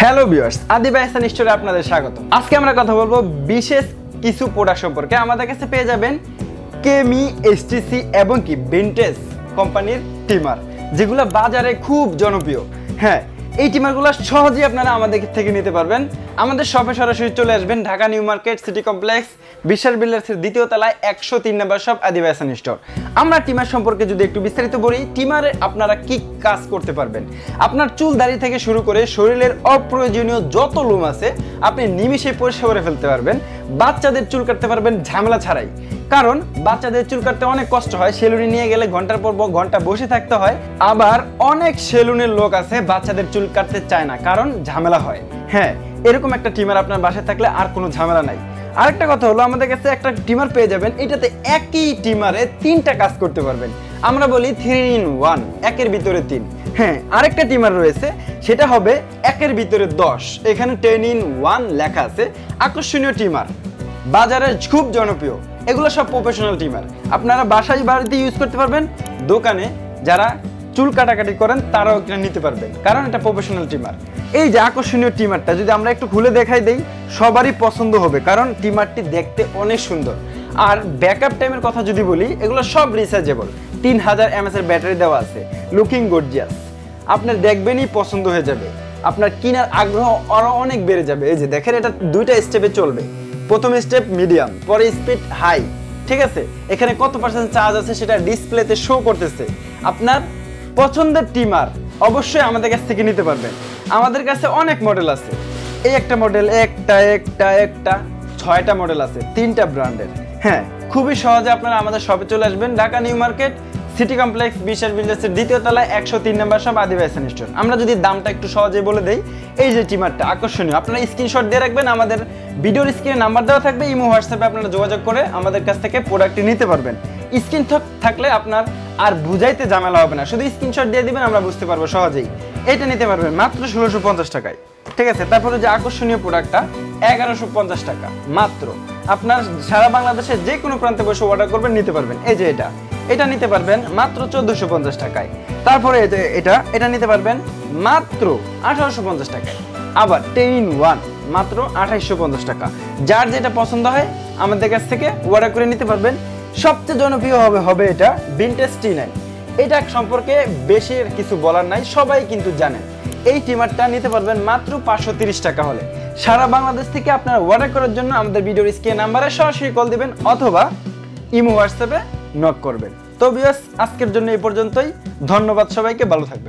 Hello viewers, আদি ভাইসান স্টোরে আপনাদের স্বাগত। আজকে আমরা কথা বলবো বিশেষ কিছু প্রোডাক্ট সম্পর্কে। আমাদের কাছে পেয়ে যাবেন কেমি, এসটিসি এবং কি ভিনটেজ কোম্পানির টিমার, যেগুলো বাজারে খুব জনপ্রিয়। হ্যাঁ, এই টিমারগুলো সহজেই আপনারা আমাদের থেকে নিতে পারবেন। আমাদের শপে সরাসরি চলে আসবেন, Dhaka new market city complex বিশ্বাস বিল্ডার্সের দ্বিতীয় তলায় 103 নম্বর শপ আদি ভাইসান স্টোর। আমরা টিমার সম্পর্কে যদি একটু বিস্তারিত বলি, টিমারে আপনারা কি কাজ করতে পারবেন। আপনার চুল দাড়ি থেকে শুরু করে শরীরের অপ্রয়োজনীয় যত লোম আছে আপনি নিমিষে পরিষ্কার করে ফেলতে পারবেন। বাচ্চাদের চুল কাটতে পারবেন ঝামেলা ছাড়াই, কারণ বাচ্চাদের চুল কাটতে অনেক কষ্ট হয়। সেলুনে নিয়ে গেলে ঘন্টার পর ঘন্টা বসে থাকতে হয়। আবার অনেক সেলুনের লোক আছে বাচ্চাদের চুল কাটতে চায় না, কারণ ঝামেলা হয়। হ্যাঁ, এরকম একটা টিমার আপনার বাসায় থাকলে আর কোনো ঝামেলা নাই। আরেকটা কথা হলো, আমাদের কাছে একটা টিমার পেয়ে যাবেন, এটাতে একই টিমারে 3টা কাজ করতে পারবেন। আমরা বলি 3 in 1, একের ভিতরে 3। হ্যাঁ, আরেকটা টিমার রয়েছে, সেটা হবে একের ভিতরে 10। এখানে 10 in 1 লেখা আছে। আকর্ষণীয় টিমার, বাজারে খুব জনপ্রিয়। এগুলো সব প্রফেশনাল টিমার, আপনারা বাসায় বাড়িতে ইউজ করতে পারবেন। দোকানে যারা চুল কাটাকাটি করেন তারাও এটা নিতে পারবেন, কারণ এটা প্রফেশনাল টিমার। এই যে আকর্ষণীয় টিমারটা যদি আমরা একটু খুলে দেখাই দেই, সবারই পছন্দ হবে, কারণ টিমারটি দেখতে অনেক সুন্দর। আর ব্যাকআপ টাইমের কথা যদি বলি, এগুলো সব রিচার্জেবল। 3000 mAh এর ব্যাটারি দেওয়া আছে। লুকিং গর্জিয়াস, আপনার দেখবেনই পছন্দ হয়ে যাবে। আপনার কেনার আগ্রহ আরও অনেক বেড়ে যাবে। এই যে দেখেন, এটা 2টা স্টেপে চলবে। প্রথম স্টেপ মিডিয়াম, পরে স্পিড হাই। ঠিক আছে, এখানে কত পার্সেন্ট চার্জ আছে সেটা ডিসপ্লেতে শো করতেছে। আপনার পছন্দের টিমার অবশ্যই আমাদের কাছ থেকে নিতে পারবেন। আমাদের কাছে অনেক মডেল আছে। এই একটা মডেল, একটা 6টা মডেল আছে, 3টা ব্র্যান্ডের। হ্যাঁ, খুবই সহজে আপনারা আমাদের শপে চলে আসবেন, Dhaka new market city complex বিশ্বাস বিল্ডার্সের দ্বিতীয় তলায় 103 নম্বর শপ আদি ভাইসান স্টোর। আমরা যদি দামটা একটু সহজে বলে দেই, এই যে টিমারটা আকর্ষণীয়, আপনারা স্ক্রিনশট দিয়ে রাখবেন। আমাদের ভিডিওর স্ক্রিনে নাম্বার দেওয়া থাকবে, ইমো হোয়াটসঅ্যাপে আপনারা যোগাযোগ করে আমাদের কাছ থেকে প্রোডাক্টটি নিতে পারবেন। স্ক্রিন থাকলে আপনার আর বুঝাইতে ঝামেলা হবে না, শুধু স্ক্রিনশট দিয়ে দিবেন, আমরা বুঝতে পারবো সহজেই। এটা নিতে পারবেন মাত্র 1650 টাকায়। ঠিক আছে, তারপরে যে আকর্ষণীয় প্রোডাক্টটা 1150 টাকা মাত্র। আপনার সারা বাংলাদেশে যে কোনো প্রান্তে বসে অর্ডার করবেন, নিতে পারবেন। এই যে এটা নিতে পারবেন মাত্র 1450 টাকায়। তারপরে এটা নিতে পারবেন মাত্র 1850 টাকায়। আবার 10 in 1 মাত্র 2850 টাকা। যার যেটা পছন্দ হয় আমাদের কাছ থেকে অর্ডার করে নিতে পারবেন। সবচেয়ে জনপ্রিয় হবে এটা ভিনটেজ T9। এটা সম্পর্কে বেশি কিছু বলার নাই, সবাই কিন্তু জানেন। এই টিমারটা নিতে পারবেন মাত্র 530 টাকা হলে। সারা বাংলাদেশ থেকে আপনারা অর্ডার করার জন্য আমাদের ভিডিওর স্ক্রিনে নাম্বারে সরাসরি কল দিবেন অথবা ইমো হোয়াটসঅ্যাপে নক করবেন। তো ভিউয়ার্স, আজকের জন্য এই পর্যন্তই। ধন্যবাদ সবাইকে, ভালো থাকবেন।